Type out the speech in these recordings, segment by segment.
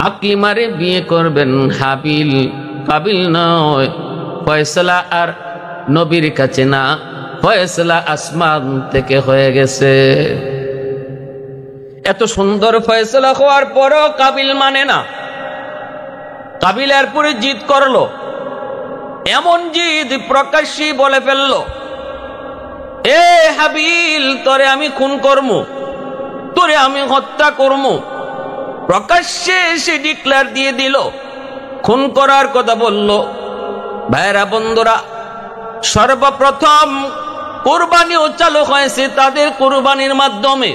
আকলিমারে বিয়ে করবেন হাবিল, কাবিল নয়। ফয়সালা আর নবীর কাছে না, ফয়সালা আসমান থেকে হয়ে গেছে। এত সুন্দর ফয়সালা হওয়ার পরও কাবিল মানে না। কাবিল এরপরে জিদ করলো, এমন জিদ প্রকাশ্যে বলে ফেললো, এ হাবিল, তোরে আমি খুন করমু, তোরে আমি হত্যা করমু। প্রকাশ্যে সে ডিক্লেয়ার দিয়ে দিল, খুন করার কথা বলল। ভাইরা বন্ধুরা, সর্বপ্রথম কুরবানিও চালু হয়েছে তাদের কুরবানির মাধ্যমে।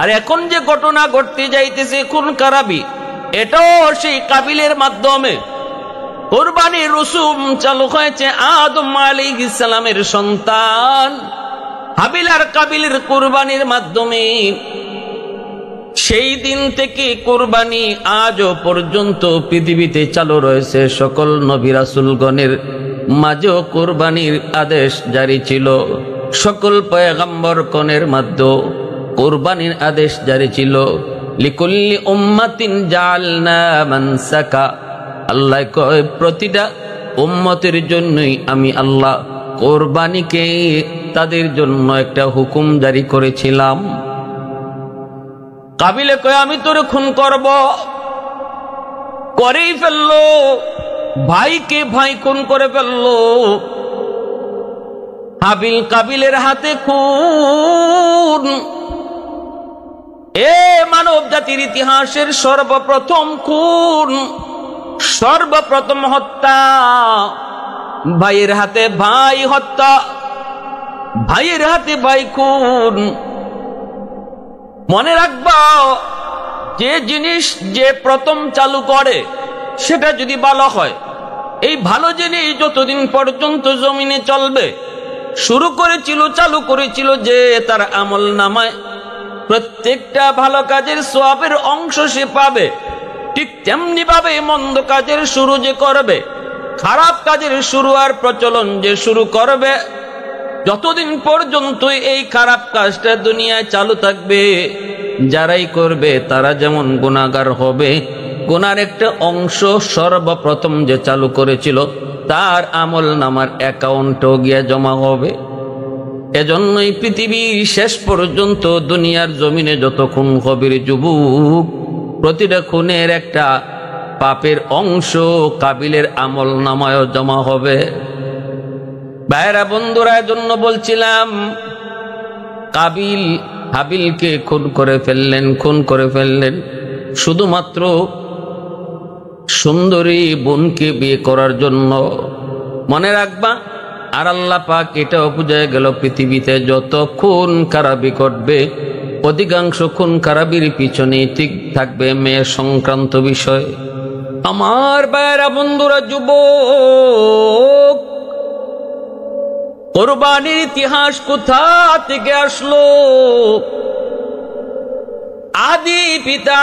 আর এখন যে ঘটনা ঘটতে যাইতেছে খুন খারাপি, এটাও সেই কাবিলের মাধ্যমে। কুরবানির রসুম চালু হয়েছে আদম আলাইহিস সালামের সন্তান হাবিল আর কাবিলের কুরবানির মাধ্যমে। সেই দিন থেকে কুরবানি আজও পর্যন্ত পৃথিবীতে চালু রয়েছে। সকল নবী রাসূলগণের মাঝেও কুরবানির আদেশ জারি ছিল। সকল পয়গম্বরগণের মাধ্যমে কুরবানির আদেশ জারি ছিল। লিকুল্লি উম্মাতিন জাআলনা মানসাকা, আল্লাহ কয় প্রতিটা উম্মতের জন্যই আমি আল্লাহ কুরবানিকে তাদের জন্য একটা হুকুম জারি করেছিলাম। কাবিলে কয় আমি তোরে খুন করব, করেই ফেললো। ভাইকে ভাই খুন করে ফেললো। হাবিল কাবিলের হাতে খুন। এ মানব জাতির ইতিহাসের সর্বপ্রথম খুন, সর্বপ্রথম হত্যা। ভাইয়ের হাতে ভাই হত্যা, ভাইয়ের হাতে ভাই খুন। মনে রাখবা, যে জিনিস যে প্রথম চালু করে সেটা যদি ভালো হয়, এই ভালো জিনিস যতদিন পর্যন্ত জমিনে চলবে, শুরু করেছিল চালু করেছিল যে তার আমল নামায় প্রত্যেকটা ভালো কাজের সওয়াবের অংশ সে পাবে, ঠিক তেমনি ভাবে মন্দ কাজের শুরু যে করবে, খারাপ কাজের শুরু আর প্রচলন যে শুরু করবে, যতদিন পর্যন্ত এই খারাপ কাজটা দুনিয়ায় চালু থাকবে, যারাই করবে তারা যেমন গুনাহগার হবে, গুনার একটা অংশ সর্বপ্রথম যে চালু করেছিল তার আমল নামার অ্যাকাউন্টও গিয়ে জমা হবে। এজন্যই পৃথিবীর শেষ পর্যন্ত দুনিয়ার জমিনে যত খুন খবির যুবক, প্রতিটা খুনের একটা পাপের অংশ কাবিলের আমল নামায়ও জমা হবে। ভাইরা বন্ধুরা, এজন্য বলছিলাম কাবিল হাবিলকে খুন করে ফেললেন শুধুমাত্র সুন্দরী বোনকে বিয়ে করার জন্য। মনে রাখবা, আর আল্লাহ পাক এটাও বুঝে গেল পৃথিবীতে যত খুন খারাপি ঘটবে, অধিকাংশ খুন খারাপির পিছনে ঠিক থাকবে মেয়ে সংক্রান্ত বিষয়। আমার ভাইরা বন্ধুরা, যুবক, কুরবানির ইতিহাস কোথা থেকে আসলো? আদি পিতা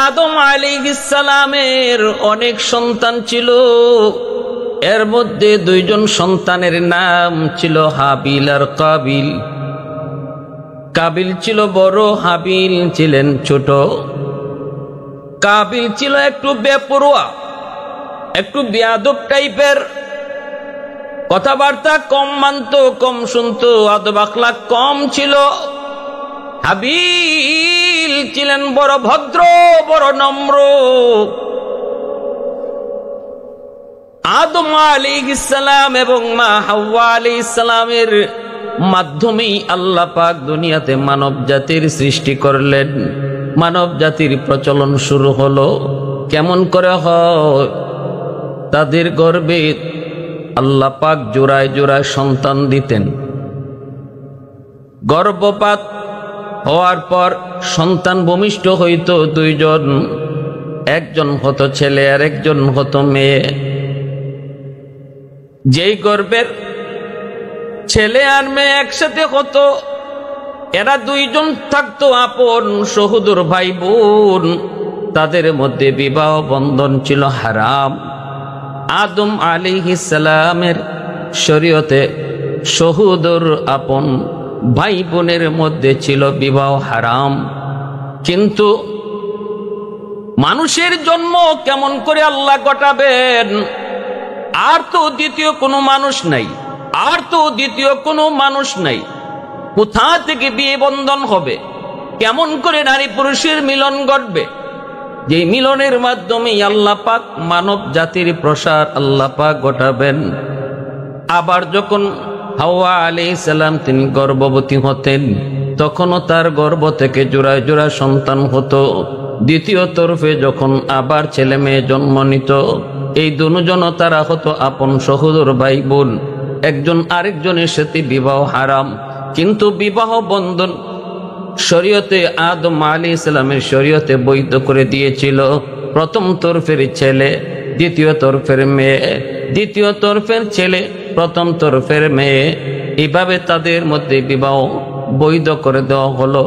আদম আলাইহিস সালামের অনেক সন্তান ছিল। এর মধ্যে দুইজন সন্তানের নাম ছিল হাবিল আর কাবিল। কাবিল ছিল বড়, হাবিল ছিলেন ছোট। কাবিল ছিল একটু বেপরোয়া, একটু বেয়াদব টাইপের, কথাবার্তা কম মানতো, কম শুনতো, আদব আখলাক কম ছিল। হাবিল ছিলেন বড় ভদ্র, বড় নম্র। আদম আলাইহিস সালাম এবং মা হাওয়া আলাইহিস সালামের মাধ্যমেই আল্লাহ পাক দুনিয়াতে মানব জাতির সৃষ্টি করলেন। মানব জাতির প্রচলন শুরু হলো। কেমন করে হয়? তাদের গর্ভে আল্লাহ পাক জোড়ায় জোড়ায় সন্তান দিতেন। গর্ভপাত হওয়ার পর সন্তান ভূমিষ্ঠ হইত দুইজন, একজন হতো ছেলে আর একজন হতো মেয়ে। যেই গর্ভের ছেলে আর মেয়ে একসাথে হতো, এরা দুইজন থাকতো আপন সহোদর ভাই বোন। তাদের মধ্যে বিবাহ বন্ধন ছিল হারাম। আদম আলাইহিস সালামের শরীয়তে সহোদর আপন ভাই বোনের মধ্যে ছিল বিবাহ হারাম। কিন্তু মানুষের জন্ম কেমন করে আল্লাহ ঘটাবেন? আর তো দ্বিতীয় কোনো মানুষ নাই, আর তো দ্বিতীয় কোনো মানুষ নাই। কোথা থেকে বিয়ে বন্ধন হবে? কেমন করে নারী পুরুষের মিলন ঘটবে? যে মিলনের মাধ্যমে আল্লাহ পাক মানব জাতির প্রসার আল্লাহ পাক ঘটাবেন। আবার যখন হাওয়া আলাইহিস সালাম তিনি গর্ভবতী হতেন, তখনও তার গর্ভ থেকে জোড়ায় জোড়া সন্তান হতো। দ্বিতীয় তরফে যখন আবার ছেলে মেয়ে জন্ম নিত, এই দুজনও তারা হতো আপন সহোদর ভাই বোন। একজন আরেকজনের সাথে বিবাহ হারাম, কিন্তু বিবাহ বন্ধন শরীয়তে আদম আলাইহিস সালামের শরীয়তে বৈধ করে দিয়েছিল। প্রথম তরফের ছেলে, দ্বিতীয় তরফের মেয়ে, দ্বিতীয় তরফের ছেলে, প্রথম তরফের মেয়ে, এইভাবে তাদের মধ্যে বিবাহ বৈধ করে দেওয়া হলো,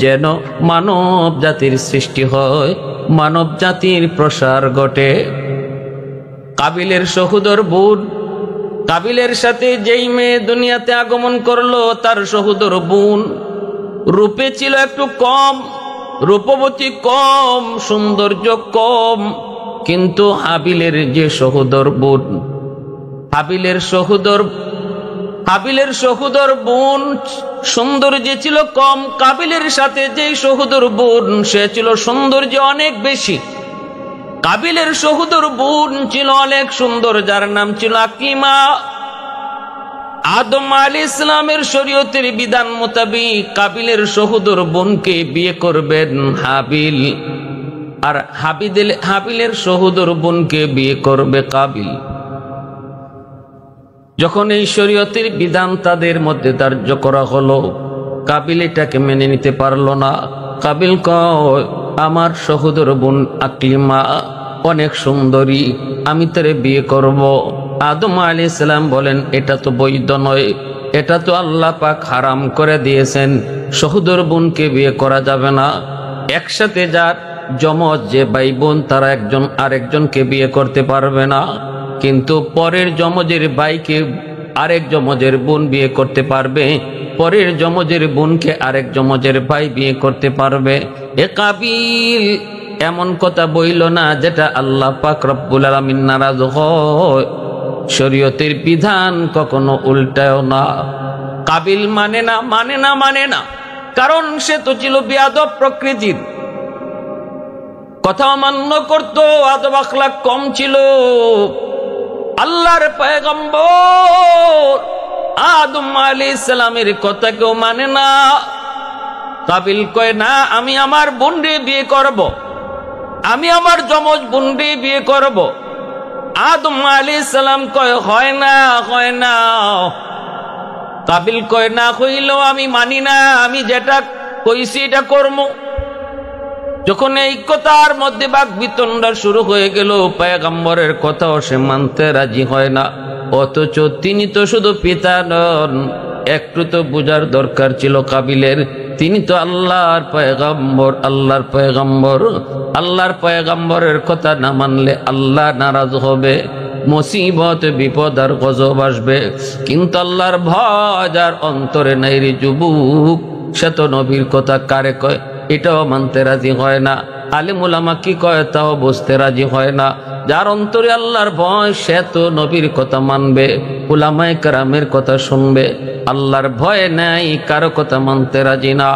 যেন মানব জাতির সৃষ্টি হয়, মানব জাতির প্রসার ঘটে। কাবিলের সহোদর বোন, কাবিলের সাথে যেই মেয়ে দুনিয়াতে আগমন করলো, তার সহোদর বোন রূপে ছিল একটু কম, রূপবতী কম, সৌন্দর্য কম, কিন্তু হাবিলের যে সহোদর বোন, হাবিলের সহোদর বোন সৌন্দর্যে ছিল কম। কাবিলের সাথে যে সহোদর বোন, সে ছিল সৌন্দর্য অনেক বেশি। কাবিলের সহোদর বোন ছিল অনেক সুন্দর, যার নাম ছিল আকলিমা। আদম আলাইহিস সালামের শরীয়তের বিধান মোতাবেক কাবিলের সহোদর বোনকে বিয়ে করবেন হাবিল, আর হাবিলের সহোদর বোনকে বিয়ে করবে কাবিল। যখন এই শরীয়তের বিধান তাদের মধ্যে ধার্য করা হলো, কাবিল এটাকে মেনে নিতে পারলো না। কাবিল কয়, আমার সহোদর বোন আকলিমা অনেক সুন্দরী, আমি তারে বিয়ে করব। আদম আলাইহিস সালাম বলেন, এটা তো বৈধ নয়, এটা তো আল্লাহ পাক হারাম করে দিয়েছেন, সহোদর বোনকে বিয়ে করা যাবে না। একসাথে যার যমজ যে ভাই বোন, তারা একজন আরেকজনকে বিয়ে করতে পারবে না, কিন্তু পরের যমজের ভাইকে আরেক যমজের বোন বিয়ে করতে পারবে, পরের যমজের বোনকে আরেক যমজের ভাই বিয়ে করতে পারবে। এ কাবিল এমন কথা বইল না যেটা আল্লাহ পাক রব্বুল আলামিন নারাজ হয়। শরীয়তের বিধান কখনো উল্টায় না। কাবিল মানে না, কারণ সে তো ছিল বেয়াদব প্রকৃতির, কথা অমান্য করত, আদব আখলাক কম ছিল। আল্লাহর পয়গম্বর আদম আলাইহিস সালামের কথা কেউ মানে না। কাবিল কয়, না, আমি আমার বোনকে বিয়ে করব, আমি আমার যমজ বোনকে বিয়ে করব। আদম আলাইহিস সালাম কয়, হয় না। কাবিল কয়, না হইলেও আমি মানি না, আমি যেটা কইছি এটা করব। যখন এই কথার মধ্যে বাক বিতণ্ডা শুরু হয়ে গেল, পয়গম্বরের কথাও সে মানতে রাজি হয় না। অথচ তিনি তো শুধু পিতা নন, একটু তো বুঝার দরকার ছিল কাবিলের, তিনি তো আল্লাহর পয়গম্বরের কথা না মানলে আল্লাহ নারাজ হবে, মুসিবত বিপদ আর গজব আসবে। কিন্তু আল্লাহর ভয় যার অন্তরে নাই রে যুবক, সে তো নবীর কথা কারে কয় এটাও মানতে রাজি হয় না, আলেম উলামা কি কয় তাও বুঝতে রাজি হয় না। যার অন্তরে আল্লাহর ভয়, সে তো নবীর কথা মানবে, উলামায়ে কেরামের কথা শুনবে। আল্লাহর ভয় নাই, কারো কথা মানতে রাজি না।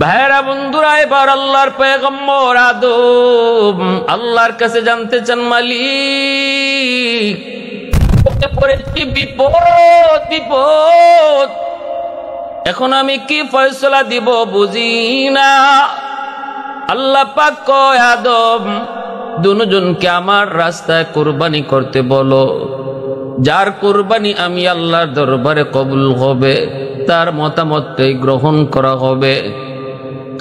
ভাইরা বন্ধুরা, এবার আল্লাহর পয়গম্বর আদম আল্লাহর কাছে জানতে চান, মালিক পড়েছি বিপদ, এখন আমি কি ফয়সালা দিব বুঝি না। আল্লাহ পাক কয়, আদম দুজনকে আমার রাস্তায় কুরবানি করতে বলো, যার কুরবানি আমি আল্লাহর দরবারে কবুল হবে, তার মতামতটাই গ্রহণ করা হবে।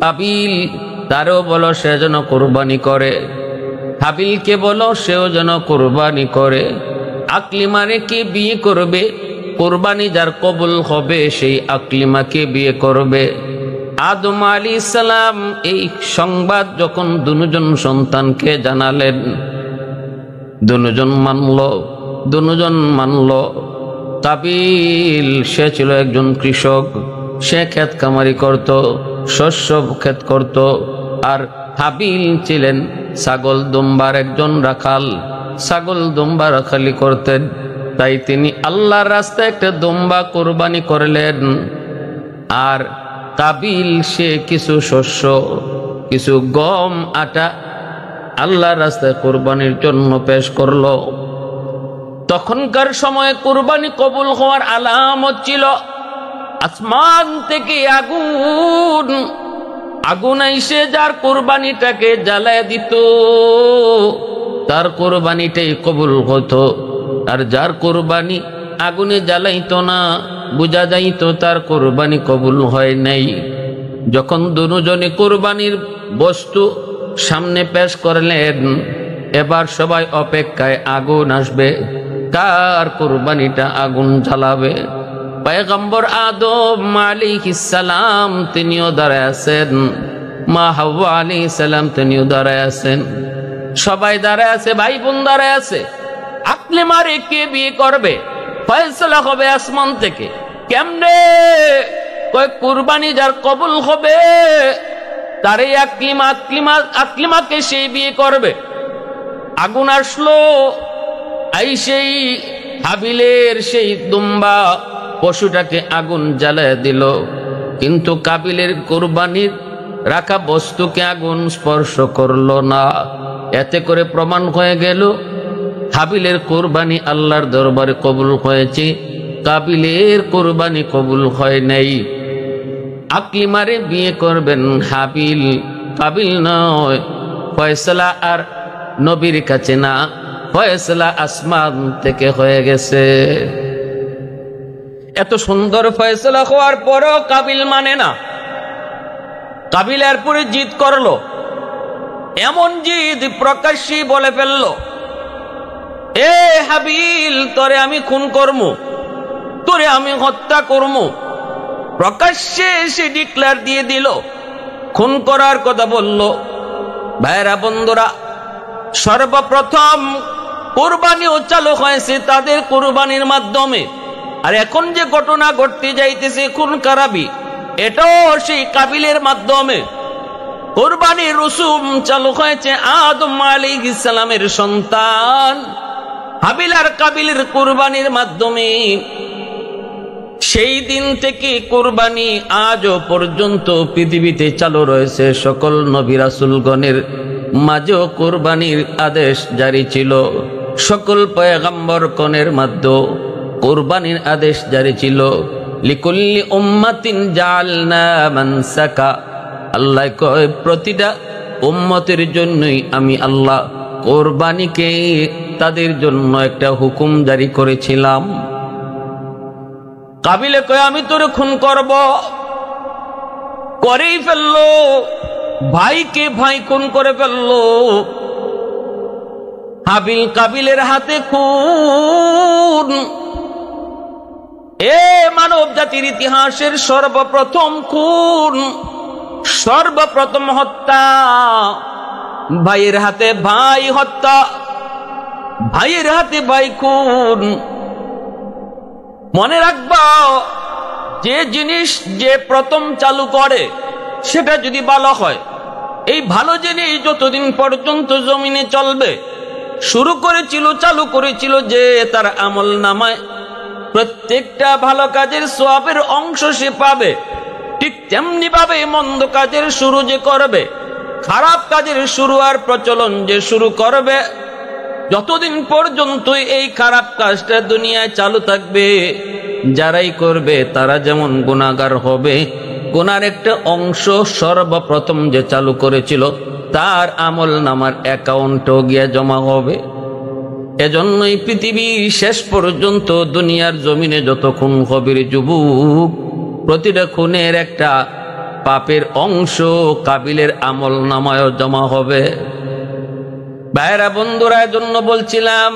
কাবিল তারও বলো সে যেন কুরবানি করে, হাবিলকে বলো সেও যেন কুরবানি করে। আকলিমারে কি বিয়ে করবে, কুরবানি যার কবুল হবে সেই আকলিমাকে বিয়ে করবে। আদম আলাইহিস সালাম এই সংবাদ যখন দুজন সন্তানকে জানালেন, দুজন মানল। কাবিল সে ছিল একজন কৃষক, সে ক্ষেত কামারি করত, শস্য ক্ষেত করত, আর হাবিল ছিলেন ছাগল দুম্বার একজন রাখাল, ছাগল দুম্বা রাখালি করতেন। তাই তিনি আল্লাহর রাস্তায় একটা দুম্বা কোরবানি করলেন। আর কাবিল সে কিছু শস্য, কিছু গম আটা আল্লাহর রাস্তায় কোরবানির জন্য পেশ করলো। তখনকার সময়ে কোরবানি কবুল হওয়ার আলামত ছিল আসমান থেকে আগুন, আগুন এসে যার কোরবানিটাকে জ্বালায় দিত, তার কোরবানিটাই কবুল হতো। আর যার কোরবানি আগুনে জ্বালাইতো না, বুঝা যাইতো তার কোরবানি কবুল হয় নাই। যখন দুজনে কোরবানির বস্তু সামনে পেশ করলেন, এবার সবাই অপেক্ষায়, আগুন আসবে, কার কোরবানিটা আগুন জ্বালাবে। পয়গম্বর আদম আলাইহিস সালাম তিনিও দাঁড়ায় আছেন, মা হাওয়া আলাইহিস সালাম তিনিও দাঁড়ায় আছেন, সবাই দাঁড়ায় আছে, ভাই বোন দাঁড়ায় আছে। আকলিমারে কে বিয়ে করবে ফয়সালা হবে আসমান থেকে। কেমনে? কয় কুরবানি যার কবুল হবে তারে আকলিমাকে সেই বিয়ে করবে। আগুন আসলো, সেই হাবিলের সেই দুম্বা পশুটাকে আগুন জ্বালায় দিল, কিন্তু কাবিলের কুরবানির রাখা বস্তুকে আগুন স্পর্শ করলো না। এতে করে প্রমাণ হয়ে গেল হাবিলের কোরবানি আল্লাহর দরবারে কবুল হয়েছে, কাবিলের কোরবানি কবুল হয় নাই। আকলিমারে বিয়ে করবেন হাবিল, কাবিল নয়। ফয়সালা আর নবীর কাছে না, ফয়সালা আসমান থেকে হয়ে গেছে। এত সুন্দর ফয়সালা হওয়ার পরও কাবিল মানে না। কাবিল এরপরে জিদ করলো, এমন জিদ প্রকাশ্যে বলে ফেললো, এ হাবিল, তোরে আমি খুন করমু, তোরে আমি হত্যা করমু। প্রকাশ্যে সে ডিক্লেয়ার দিয়ে দিল, খুন করার কথা বলল। ভাইরা বন্ধুরা, সর্বপ্রথম কুরবানিও চালু হয়েছে তাদের কুরবানির মাধ্যমে। আর এখন যে ঘটনা ঘটতে যাইতেছে খুন খারাপি, এটাও সেই কাবিলের মাধ্যমে। কুরবানির রসুম চালু হয়েছে আদম আলাইহিস সালামের সন্তান হাবিল আর কাবিলের কুরবানির মাধ্যমে। সেই দিন থেকে কুরবানি আজও পর্যন্ত পৃথিবীতে চালু রয়েছে। সকল নবী রাসূলগণের মাঝেও কুরবানির আদেশ জারি ছিল, সকল পয়গম্বরগণের মাধ্যমে কুরবানির আদেশ জারি ছিল। লিকুল্লি উম্মাতিন জাআলনা মানসাকা, আল্লাহ কয় প্রতিটা উম্মতের জন্যই আমি আল্লাহ কুরবানিকে তাদের জন্য একটা হুকুম জারি করেছিলাম। কাবিলে কয় আমি তোরে খুন করব, করেই ফেললো। ভাইকে ভাই খুন করে ফেললো। হাবিল কাবিলের হাতে খুন। এ মানব জাতির ইতিহাসের সর্বপ্রথম খুন, সর্বপ্রথম হত্যা। ভাইয়ের হাতে ভাই হত্যা, ভাইয়ের হাতে ভাই খুন। মনে রাখবা, যে জিনিস যে প্রথম চালু করে সেটা যদি ভালো হয়, এই ভালো জিনিস যতদিন পর্যন্ত জমিনে চলবে, শুরু করেছিল, চালু করেছিল যে তার আমল নামায় প্রত্যেকটা ভালো কাজের সওয়াবের অংশ সে পাবে। ঠিক তেমনি ভাবে মন্দ কাজের শুরু যে করবে, খারাপ কাজের শুরু আর প্রচলন যে শুরু করবে, যতদিন পর্যন্ত এই খারাপ কাজটা দুনিয়ায় চালু থাকবে, যারাই করবে তারা যেমন গুনাহগার হবে, গুনার একটা অংশ সর্বপ্রথম যে চালু করেছিল তার আমল নামার অ্যাকাউন্টও গিয়ে জমা হবে। এজন্যই পৃথিবীর শেষ পর্যন্ত দুনিয়ার জমিনে যত খুন হবে যুবক, প্রতিটা খুনের একটা পাপের অংশ কাবিলের আমল নামায়ও জমা হবে। ভাইরা বন্ধুরা, এজন্য বলছিলাম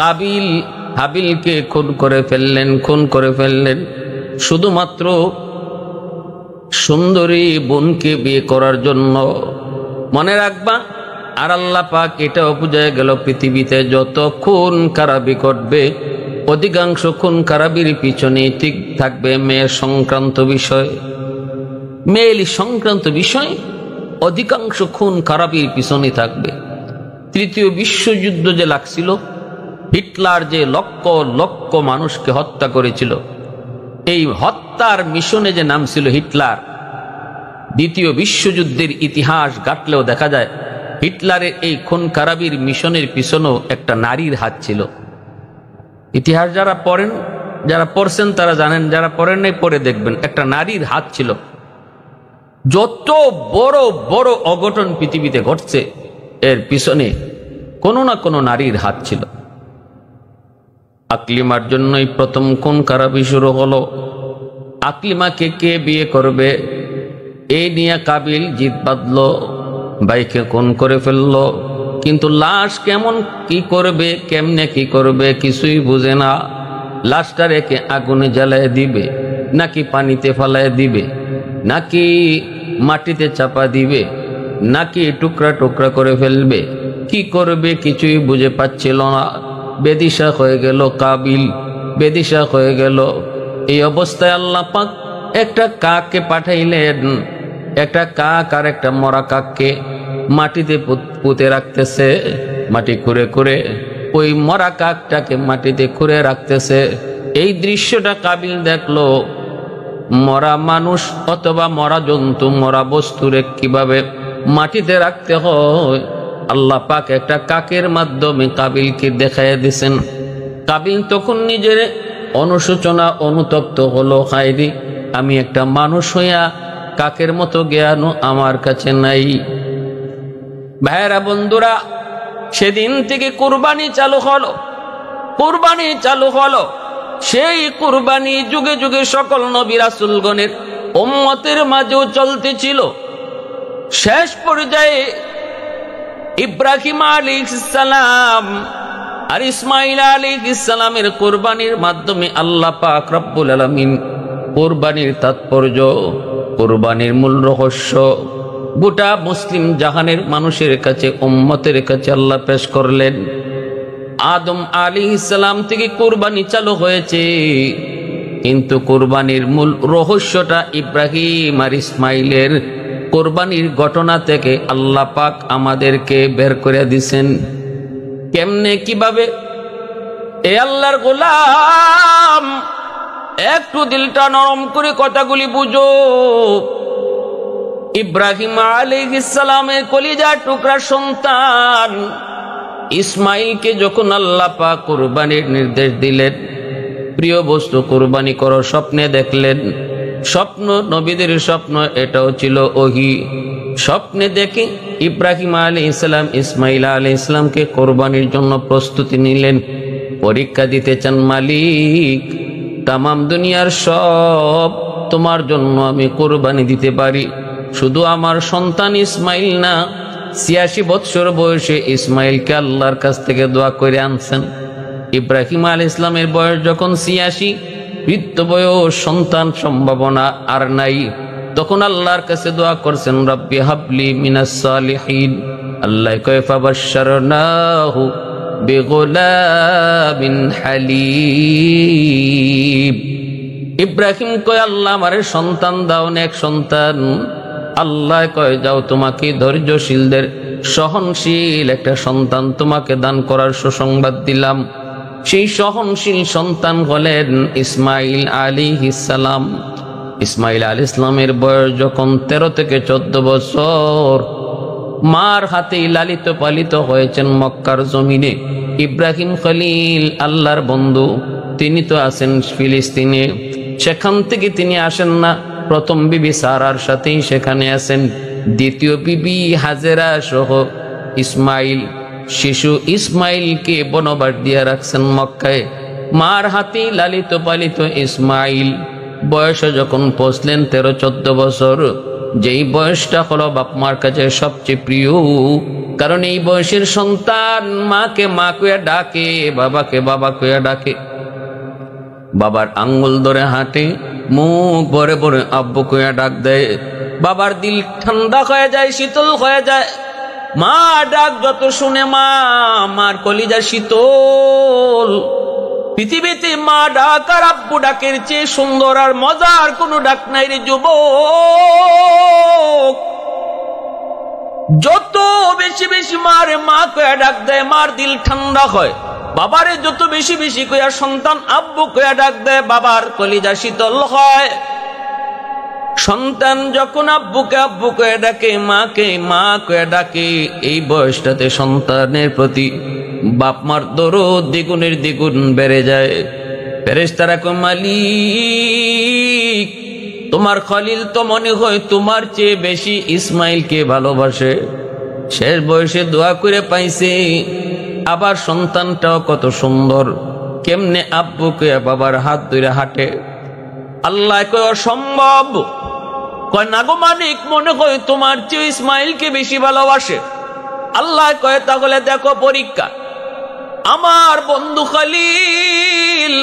কাবিল হাবিলকে খুন করে ফেললেন শুধুমাত্র সুন্দরী বোনকে বিয়ে করার জন্য। মনে রাখবা, আর আল্লাহ পাক এটাও বুঝায় গেল পৃথিবীতে যত খুন খারাপি ঘটবে, অধিকাংশ খুন খারাপির পিছনে ঠিক থাকবে মেয়ের সংক্রান্ত বিষয়, মেয়েলি সংক্রান্ত বিষয়। অধিকাংশ খুন খারাপির পিছনে থাকবে। তৃতীয় বিশ্বযুদ্ধ যে লাগছিল, হিটলার যে লক্ষ লক্ষ মানুষকে হত্যা করেছিল, এই হত্যার মিশনে যে নাম ছিল হিটলার, দ্বিতীয় বিশ্বযুদ্ধের ইতিহাস ঘাটলেও দেখা যায় হিটলারের এই খুন খারাপির মিশনের পিছনেও একটা নারীর হাত ছিল। ইতিহাস যারা পড়েন, যারা পড়ছেন তারা জানেন, যারা পড়েন নাই পড়ে দেখবেন, একটা নারীর হাত ছিল। যত বড় বড় অঘটন পৃথিবীতে ঘটছে এর পিছনে কোনো না কোনো নারীর হাত ছিল। আকলিমার জন্যই প্রথম খুন খারাপি শুরু হলো। আকলিমাকে কে বিয়ে করবে এই নিয়ে কাবিল জিদ বাঁধল, ভাইকে খুন করে ফেললো, কিন্তু লাশ কেমন কি করবে, কেমনে কি করবে কিছুই বুঝে না। লাশটা রেখে আগুনে জ্বালায় দিবে, নাকি পানিতে ফালায় দিবে, নাকি মাটিতে চাপা দিবে, নাকি টুকরা টুকরা করে ফেলবে, কি করবে কিছুই বুঝে পাচ্ছিল না। বেদিশা হয়ে গেল কাবিল, বেদিশা হয়ে গেল। এই অবস্থায় আল্লাহ পাক একটা কাককে পাঠাইলেন। একটা কাক আর একটা মরা কাককে মাটিতে পুঁতে রাখতেছে, মাটি খুঁড়ে খুঁড়ে ওই মরা কাকটাকে মাটিতে খুঁড়ে রাখতেছে। এই দৃশ্যটা কাবিল দেখলো। মরা মানুষ অথবা মরা জন্তু, মরা বস্তুরে কিভাবে মাটিতে রাখতে হয় আল্লাহ পাক একটা কাকের মাধ্যমে কাবিলকে দেখাইয়া দিছেন। কাবিল তখন নিজের অনুশোচনা অনুতপ্ত হলো, হায়রে আমি একটা মানুষ হইয়া কাকের মতো জ্ঞান আমার কাছে নাই। ভাইরা বন্ধুরা, সেদিন থেকে কুরবানি চালু হলো। কুরবানি চালু হলো, সেই কুরবানি যুগে যুগে সকল নবী রাসূলগণের উম্মতের মাঝেও চলতেছিল। শেষ পর্যায়ে ইব্রাহিম আলাইহিস সালাম আর ইসমাঈল আলাইহিস সালামের কুরবানির মাধ্যমে আল্লাহ পাক রব্বুল আলামিন কুরবানির তাৎপর্য, কুরবানির মূল রহস্য গোটা মুসলিম জাহানের মানুষের কাছে, উম্মতের কাছে আল্লাহ পেশ করলেন। আদম আলাইহিস সালাম থেকে কুরবানি চালু হয়েছে, কিন্তু কুরবানির মূল রহস্যটা ইব্রাহিম আর ইসমাঈলের কুরবানির ঘটনা থেকে আল্লাহ পাক আমাদেরকে বের করে দিয়েছেন। কেমনে কিভাবে? এ আল্লাহর গোলাম, একটু দিলটা নরম করে কথাগুলি বুঝো। ইব্রাহিম আলাইহিস সালামের কলিজার টুকরা সন্তান ইসমাঈলকে যখন আল্লাহ পাক কুরবানির নির্দেশ দিলেন, প্রিয় বস্তু কুরবানি করো, স্বপ্নে দেখলেন। স্বপ্ন নবীদের স্বপ্ন, এটাও ছিল ওহী। স্বপ্নে দেখে ইব্রাহিম আলাইহিস সালাম ইসমাঈল আলাইহিস সালামকে কুরবানির জন্য প্রস্তুতি নিলেন। পরীক্ষা দিতে চান, মালিক তামাম দুনিয়ার সব তোমার জন্য আমি কুরবানি দিতে পারি, শুধু আমার সন্তান ইসমাঈল না। ৮৬ বৎসর বয়সে ইসমাঈলকে আল্লাহর কাছ থেকে দোয়া করে আনছেন। ইব্রাহিম আলাইহিস সালামের বয়স যখন ৮৬, বৃদ্ধ বয়স, সন্তান সম্ভাবনা আর নাই, তখন আল্লাহর কাছে দোয়া করছেন, রব্বি হাবলি মিনাস সালিহিন। আল্লাহ কয় ফাবাশশারনাহু বিগুলামিন হালিম। ইব্রাহিম কয় আল্লাহ আমারে সন্তান দাও, নেক সন্তান। আল্লাহ কয় যাও, তোমাকে ধৈর্যশীলদের সহনশীল একটা সন্তান তোমাকে দান করার সুসংবাদ দিলাম। সেই সহনশীল সন্তান হলেন ইসমাঈল আলাইহিস সালাম। ইসমাঈল আলাইহিস সালামের বয়স যখন 13 থেকে 14 বছর, মার হাতেই লালিত পালিত হয়েছেন মক্কার জমিনে। ইব্রাহিম খলিল, আল্লাহর বন্ধু, তিনি তো আছেন ফিলিস্তিনে, সেখান থেকে তিনি আসেন না। প্রথম বিবি সারার সাথেই সেখানে আছেন, দ্বিতীয় বিবি হাজেরা সহ ইসমাঈল, শিশু ইসমাঈলকে বনবাস দিয়ে রাখছেন মক্কায়। মার হাতেই লালিত পালিত ইসমাঈল বয়সে যখন পৌঁছলেন 13-14 বছর, যেই বয়সটা হলো বাপ মার কাছে সবচেয়ে প্রিয়, কারণ এই বয়সের সন্তান মাকে মা কইয়া ডাকে, বাবাকে বাবা কইয়া ডাকে। বাবার আঙ্গুল ধরে হাঁটে, মুখ ভরে ভরে আব্বু কইয়া ডাক দেয়। বাবার দিল ঠান্ডা হয়ে যায়, শীতল হয়ে যায়। মা ডাক যত শুনে, মার কলিজা শীতল। পৃথিবীতে মা ডাক আর আব্বু ডাকের চেয়ে সুন্দর আর মজার কোনো ডাক নাই রে যুবক। যত বেশি বেশি মারে মা কয়া ডাক দেয়, মার দিল ঠান্ডা হয়। বাবারে যত বেশি বেশি কয়া সন্তান আব্বু কয়া ডাক দেয়, বাবার কলিজা শীতল হয়। সন্তান যখন আব্বুকে আব্বু কয়ে ডাকে, মাকে মা কয়ে ডাকে, এই বয়সটাতে সন্তানের প্রতি বাপ মার দরদ দ্বিগুণের দ্বিগুণ বেড়ে যায়। ফেরেশতারা কয়, মালিক তোমার খলিল তো মনে হয় তোমার চেয়ে বেশি ইসমাইলকে ভালোবাসে। শেষ বয়সে দোয়া করে পাইছে, আবার সন্তানটাও কত সুন্দর, কেমনে আব্বুকে বাবার হাত ধরে হাঁটে। আল্লাহ কয় অসম্ভব। কয় না গো মালিক, মনে হয় তোমার চেয়ে ইসমাইলকে বেশি ভালোবাসে। আল্লাহ কয় তাহলে দেখো পরীক্ষা, আমার বন্ধু খলিল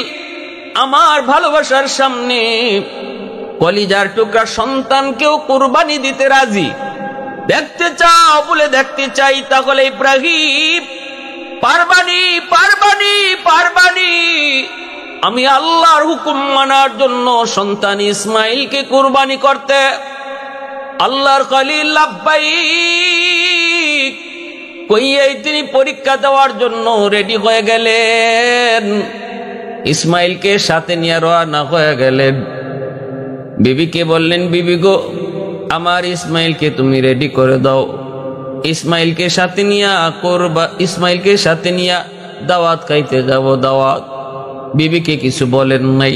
আমার ভালোবাসার সামনে কলিজার টুকরা সন্তানকেও কুরবানি দিতে রাজি। দেখতে চাও বলে দেখতে চাই, তাহলে ইব্রাহিম পারবানি পারবানি পারবানি আমি আল্লাহর হুকুম মানার জন্য সন্তান ইসমাইলকে কুরবানি করতে। আল্লাহর খলিল লাব্বাইক কইয়াই তিনি পরীক্ষা দেওয়ার জন্য রেডি হয়ে গেলেন। ইসমাইলকে সাথে নিয়ে রওনা হয়ে গেলেন। বিবিকে বললেন, বিবি গো, আমার ইসমাইলকে তুমি রেডি করে দাও। ইসমাইলকে সাথে নিয়া ইসমাইলকে সাথে নিয়া দাওয়াত খাইতে যাব। দাওয়াত বিবিকে কিছু বলেন নাই।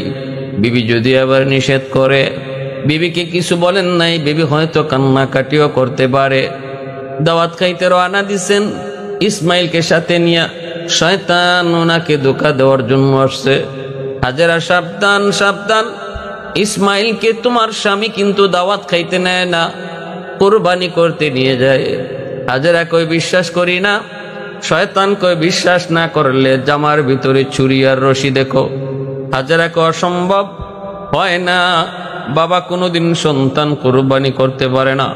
বিবি যদি আবার নিষেধ করে, বিবিকে কিছু বলেন নাই, বিবি হয়তো কান্নাকাটিও করতে পারে। দাওয়াত খাইতে রওনা দিছেন ইসমাইলকে সাথে নিয়া। শয়তান ওনাকে ধোঁকা দেওয়ার জন্য আসছে। হাজেরা সাবধান সাবধান, ইসমাইলকে তোমার স্বামী কিন্তু দাওয়াত খাইতে নেয় না, কুরবানি করতে নিয়ে যায়। হাজেরা কই বিশ্বাস করি না। শয়তান কই বিশ্বাস না করলে জামার ভিতরে ছুরি আর রশি দেখো। হাজেরা কই অসম্ভব, হয় না, বাবা কোনোদিন সন্তান কুরবানি করতে পারে না।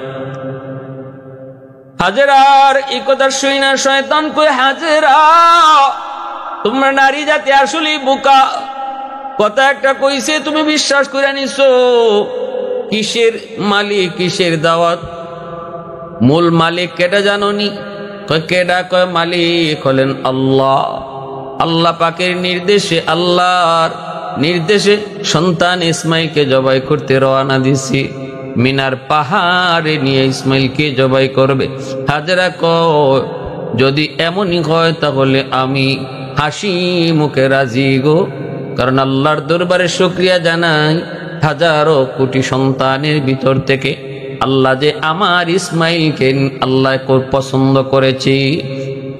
হাজেরার এই কথা শুই না শয়তান কই, হাজেরা তোমরা নারী জাতি আসলেই বোকা। কথা একটা কইছে তুমি বিশ্বাস করে নিছো। কিসের মালিক, কিসের দাওয়াত? মূল মালিক কেটা জানোনি? কয় কেডা? কয় মালিক হলেন আল্লাহ। আল্লাহ পাকের নির্দেশে, আল্লাহর নির্দেশে সন্তান ইসমাইলকে জবাই করতে রওনা দিছি। মিনার পাহাড়ে নিয়ে ইসমাইলকে জবাই করবে। হাজেরা কয় যদি এমনই হয় তাহলে আমি হাসি মুখে রাজি গো, কারণ আল্লাহর দরবারে শুকরিয়া জানাই, হাজারো কোটি সন্তানের ভিতর থেকে আল্লাহ যে আমার ইসমাইলকে আল্লাহ পছন্দ করেছে,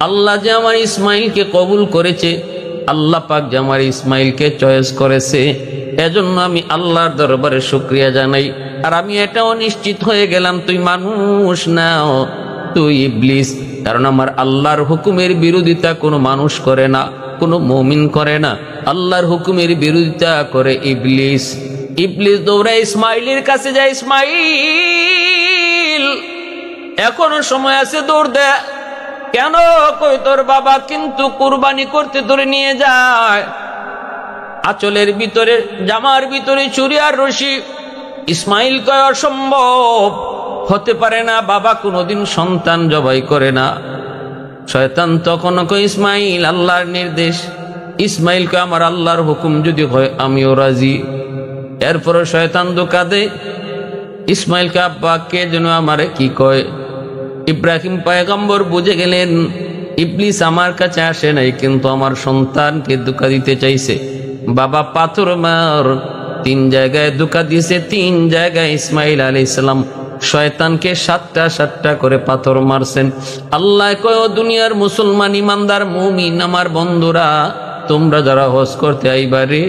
আল্লাহ যে আমার ইসমাইলকে কবুল করেছে, আল্লাহ পাক যে আমার ইসমাইলকে চয়েস করেছে, এজন্য আমি আল্লাহর দরবারে শুকরিয়া জানাই। আর আমি এটাও নিশ্চিত হয়ে গেলাম তুই মানুষ না, তুই ইবলিস। কারণ আমার আল্লাহর হুকুমের বিরোধিতা কোনো মানুষ করে না, কোনো মুমিন করে না। আল্লাহর হুকুমের বিরোধিতা করে ইবলিস। ইবলিস দৌড়ায় ইসমাইলের কাছে যায়, ইসমাইল এখনো সময় আছে, দৌড় দে। কেন? কই তোর বাবা কিন্তু কুরবানি করতে ধরে নিয়ে যায়। আঁচলের ভিতরে, জামার ভিতরে চুরি আর রশি। ইসমাইল কয় অসম্ভব, হতে পারে না, বাবা কোনোদিন সন্তান জবাই করে না। শয়তান তখন কয় ইসমাইল আল্লাহর নির্দেশ। ইসমাইল কয় আমার আল্লাহর হুকুম যদি হয় আমিও রাজি। এরপরে শয়তান ধোঁকা দেয় ইসমাইলকে, আব্বা কে যেন আমারে কি কয়। ইব্রাহিম পয়গম্বর বুঝে গেলেন ইবলিস আমার কাছে আসে নাই, কিন্তু আমার সন্তানকে ধোঁকা দিতে চাইছে। বাবা পাথর মার, 3 জায়গায় ধোঁকা দিয়েছে। 3 জায়গায় ইসমাইল আলাইহিস সালাম শয়তানকে 7টা করে পাথর মারছেন। আল্লাহ কয় দুনিয়ার মুসলমান ইমানদার মুমিন আমার বন্ধুরা, তোমরা যারা হজ করতে আইবারে,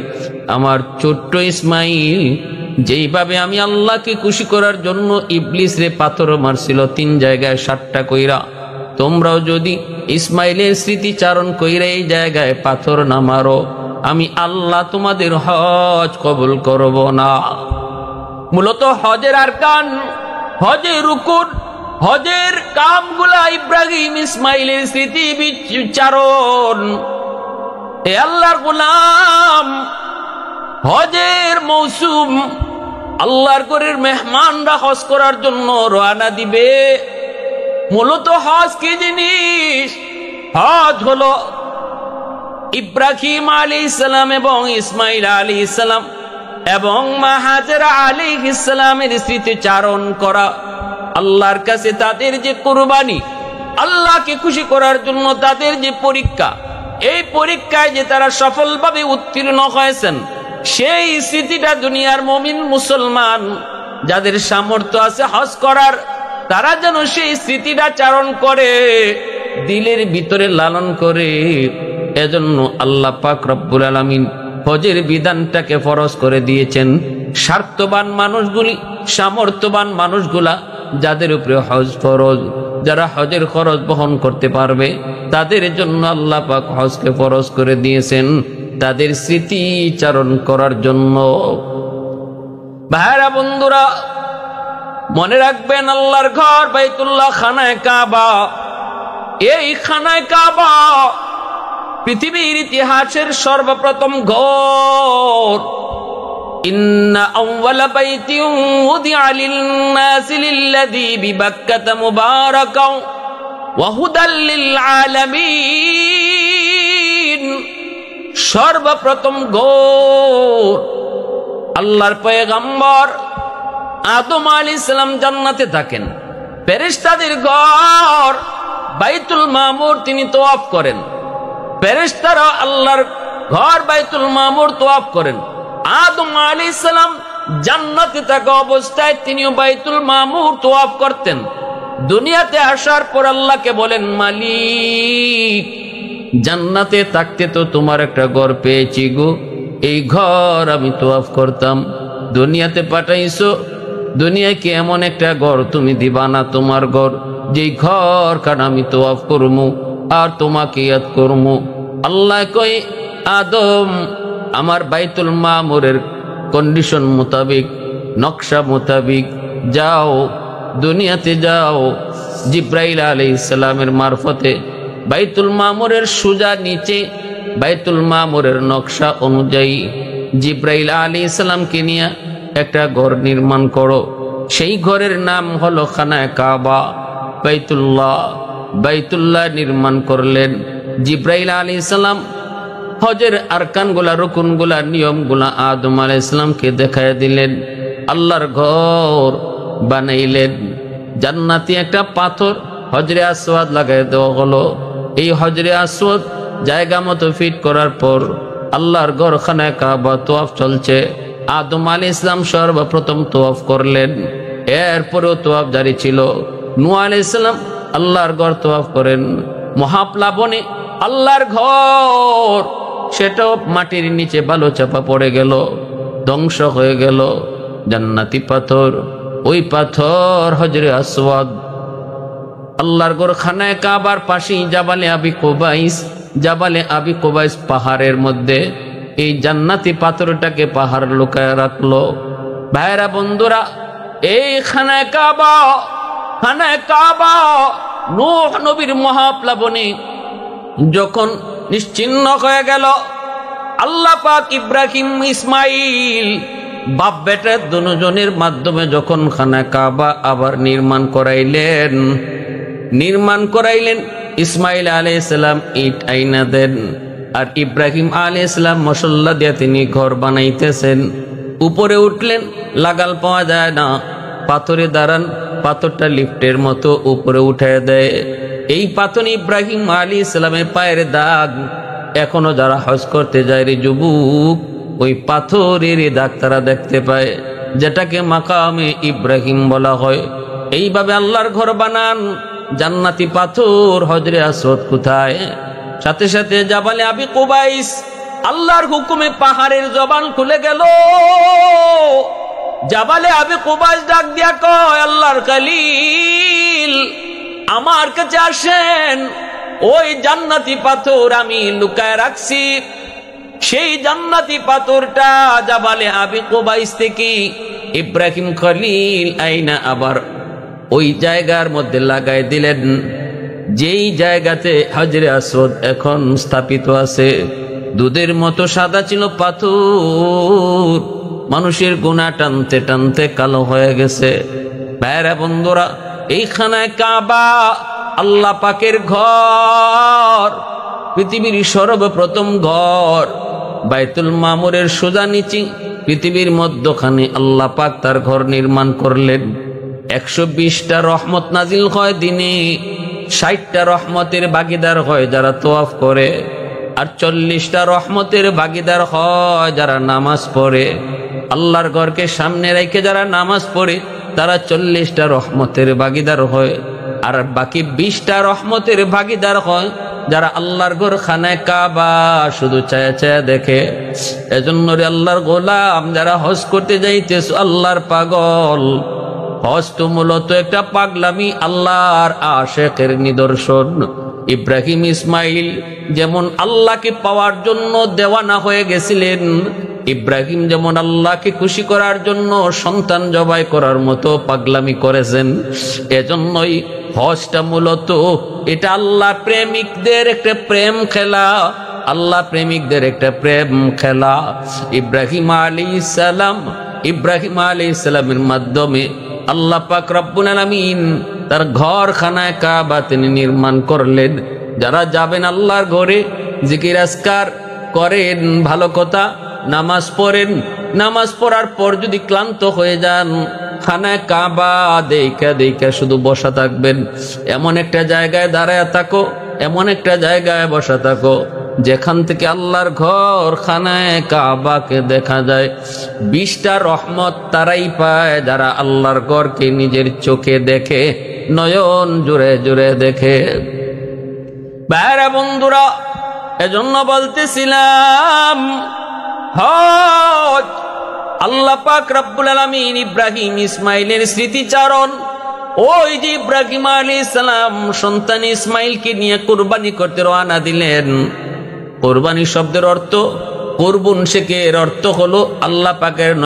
আমার ছোট্ট ইসমাইল যেইভাবে আমি আল্লাহকে খুশি করার জন্য ইবলিস রে পাথর মারছিল 3 জায়গায় 7টা কইরা, তোমরাও যদি ইসমাইলের স্মৃতিচারণ কইরা এই জায়গায় পাথর না মারো, আমি আল্লাহ তোমাদের হজ কবুল করব না। মূলত হজের আরকান, হজের রুকুন, হজের কামগুলা ইব্রাহিম ইসমাইলের স্মৃতি বিচারণ। এ আল্লাহর গোলাম, হজের মৌসুম, আল্লাহর ঘরের মেহমানরা হজ করার জন্য রওনা দিবে। মূলত হজ কি জিনিস? হজ হলো ইব্রাহিম আলাইহিস সালাম এবং ইসমাইল আলাইহিস সালাম এবং মা হাজেরা আলাইহিস সালামের স্মৃতিচারণ করা, আল্লাহর কাছে তাদের যে কুরবানি, আল্লাহকে খুশি করার জন্য তাদের যে পরীক্ষা, এই পরীক্ষায় যে তারা সফলভাবে উত্তীর্ণ হয়েছেন, সেই স্মৃতিটা দুনিয়ার মুমিন মুসলমান যাদের সামর্থ্য আছে হজ করার, তারা যেন সেই স্মৃতিটা চারণ করে, দিলের ভিতরে লালন করে। এজন্য আল্লাহ পাক রব্বুল আলামিন হজের বিধানটাকে ফরজ করে দিয়েছেন। স্বার্থবান মানুষগুলি, সামর্থ্যবান মানুষগুলা যাদের উপরে হজ ফরজ, যারা হজের খরচ বহন করতে পারবে, তাদের জন্য আল্লাহ পাক হজকে ফরজ করে দিয়েছেন, তাদের স্মৃতিচারণ করার জন্য। ভাইরা বন্ধুরা, মনে রাখবেন আল্লাহর ঘর বাইতুল্লাহ, খানায়ে কাবা, এই খানায়ে কাবা পৃথিবীর ইতিহাসের সর্বপ্রথম ঘর। ইন্না আউওয়ালা বাইতিন উদিআ লিন-নাসি লিল্লাযী বিবাক্কাতা মুবারাকাও ওয়া হুদাল লিল আলামিন। সর্বপ্রথম ঘর। আল্লাহর পয়গম্বর আদম আলাইহিস সালাম জান্নাতে থাকেন, ফেরেশতাদের ঘর বাইতুল মামুর তিনি তওয়াফ করেন, ফেরেশতারা আল্লাহর ঘর বাইতুল মামুর তওয়াফ করেন। আদম আলাইহিস সালাম জান্নাতে থাকা অবস্থায় তিনিও বাইতুল মামুর তওয়াফ করতেন। দুনিয়াতে আসার পর আল্লাহকে বলেন, মালিক, জান্নাতে থাকতে তো তোমার একটা ঘর পেয়েছি গো, এই ঘর আমি তওয়াফ করতাম, দুনিয়াতে পাঠাইছো, দুনিয়াকে এমন একটা ঘর তুমি দিবা না তোমার ঘর, যেই ঘর কারণ আমি তওয়াফ করমু আর তোমাকে ইয়াদ করমু। আল্লাহ কই, আদম, আমার বাইতুল মামুরের কন্ডিশন মোতাবিক, নকশা মোতাবিক যাও, দুনিয়াতে যাও। জিব্রাইল আলাইহিস সালামের মারফতে বাইতুল মামুরের সোজা নিচে বাইতুল মামুরের নকশা অনুযায়ী জিব্রাইল আলাইহিস সালামকে নিয়ে একটা ঘর নির্মাণ করো। সেই ঘরের নাম হলো খানায়ে কাবা, বাইতুল্লাহ নির্মাণ করলেন। জিব্রাইল আলাইহিস সালাম হজের আরকানগুলা, রুকুনগুলা, নিয়মগুলা আদম আলাইহিস সালামকে দেখায় দিলেন। আল্লাহর ঘর বানাইলেন। জান্নাতি একটা পাথর হজরে আসওয়াদ লাগাই দেওয়া হলো। এই হজরে আসওয়াদ জায়গা মতো ফিট করার পর আল্লাহর ঘর খানায়ে কাবা তওয়াফ চলছে। আদম আলাইহিস সালাম সর্বপ্রথম তওয়াফ করলেন, এরপরেও তওয়াফ জারি ছিল। নূহ আলাইহিস সালাম আল্লাহর ঘর তওয়াফ করেন। মহাপ্লাবনে আল্লাহর ঘর সেটাও মাটির নিচে বালু চাপা পড়ে গেল, ধ্বংস হয়ে গেল। জান্নাতি পাথর, ওই পাথর হজরে আসওয়াদ। আল্লাহর ঘর খানায়ে কাবার পাশেই জাবালে আবি কুবাইস, জাবালে আবি কুবাইস পাহাড়ের মধ্যে এই জান্নাতি পাথরটাকে পাহাড় লুকায় রাখলো। ভাইরা বন্ধুরা, এই খানায়ে কাবা নূহ নবীর মহাপ্লাবনে যখন নিশ্চিহ্ন হয়ে গেল, আল্লাহ পাক ইব্রাহিম ইসমাইল বাপ বেটা দুজনের মাধ্যমে যখন খানায়ে কাবা আবার নির্মাণ করাইলেন, ইসমাইল আলাইহিস সালাম ইট আইনা দেন, আর ইব্রাহিম আলাইহিস সালাম মশল্লা দিয়ে তিনি ঘর বানাইতেছেন। উপরে উঠলেন, লাগাল পাওয়া যায় না, পাথরে দাঁড়ান, পাথরটা লিফটের মতো উপরে উঠায় দেয়। এই পাথর ইব্রাহিম আলাইহিস সালামের পায়ের দাগ। এখনো যারা হজ করতে যায় রে যুবক, ওই পাথরের দাগ তারা দেখতে পায়, যেটাকে মাকামে ইব্রাহিম বলা হয়। এইভাবে আল্লাহর ঘর বানান। জান্নাতি পাথর হজরে আসওয়াদ কোথায়? সাথে সাথে জাবালে আবি কুবাইস, আল্লাহর হুকুমে পাহাড়ের জবান খুলে গেল। জাবালে আবি কুবাইস ডাক দিয়া কয়, আল্লাহর খলিল, আমার কাছে আসেন, ওই জান্নাতি পাথর আমি লুকায় রাখছি। সেই জান্নাতি পাথরটা জাবালে আবি কুবাইস থেকে ইব্রাহিম খলিল আইনা আবার ওই জায়গার মধ্যে লাগাই দিলেন, যেই জায়গাতে হজরে আসওয়াদ এখন স্থাপিত আছে। দুধের মতো সাদা ছিল পাথর, মানুষের গুনাহ টানতে টানতে কালো হয়ে গেছে। ভাইরা বন্ধুরা, এই খানায় কাবা আল্লাহ পাকের ঘর, পৃথিবীর সর্বপ্রথম ঘর। বাইতুল মামুরের সোজা নিচে পৃথিবীর মধ্যখানে আল্লাহ পাক তার ঘর নির্মাণ করলেন। 120টা রহমত নাজিল হয় দিনে, 60টা রহমতের ভাগীদার হয় যারা তোয়াফ করে, আর 40টা রহমতের ভাগীদার হয় যারা নামাজ পড়ে। আল্লাহর ঘরকে সামনে রেখে যারা নামাজ পড়ে তারা 40টা রহমতের ভাগীদার হয়, আর বাকি 20টা রহমতের ভাগীদার হয় যারা আল্লাহর ঘর খানায় কাবা শুধু চায়া চায়া দেখে। এজন্য রে আল্লাহর গোলাম যারা হজ করতে যাইতেছ, আল্লাহর পাগল, হজ তো মূলত একটা পাগলামি, আল্লাহর আশেকের নিদর্শন। ইব্রাহিম ইসমাইল যেমন আল্লাহকে পাওয়ার জন্য দেওয়ানা হয়ে গেছিলেন, ইব্রাহিম যেমন আল্লাহকে খুশি করার জন্য সন্তান জবাই করার মতো পাগলামি করেছেন। এজন্যই হজটা মূলত এটা আল্লাহ প্রেমিকদের একটা প্রেম খেলা, আল্লাহ প্রেমিকদের একটা প্রেম খেলা। ইব্রাহিম আলাইহিস সালামের মাধ্যমে আল্লাহ পাক রব্বুল আলামিন তার ঘর খানায় কাবা তিনি নির্মাণ করলেন। যারা যাবেন আল্লাহর ঘরে, জিকির আজকার করেন, ভালো কথা, নামাজ পড়েন, নামাজ পড়ার পর যদি ক্লান্ত হয়ে যান, খানায় কাবা দেখা দেখা শুধু বসা থাকবেন। এমন একটা জায়গায় দাঁড়ায় থাকো, এমন একটা জায়গায় বসা থাকো যেখান থেকে আল্লাহর ঘর খানায় কাবাকে দেখা যায়। 20টা রহমত তারাই পায় যারা আল্লাহর ঘরকে নিজের চোখে দেখে, নয়ন জুড়ে জুড়ে দেখে। ভাইরা বন্ধুরা, এজন্য বলতেছিলাম হজ আল্লাহ পাক রব্বুল আলামিন ইব্রাহিম ইসমাইলের স্মৃতিচারণ। ওই যে ইব্রাহিম আলাইহিস সালাম সন্তান ইসমাইলকে নিয়ে কুরবানি করতে রওনা দিলেন। কুরবানি শব্দের অর্থ, কুরবুন শেখের অর্থ হলো আল্লাহ পাকের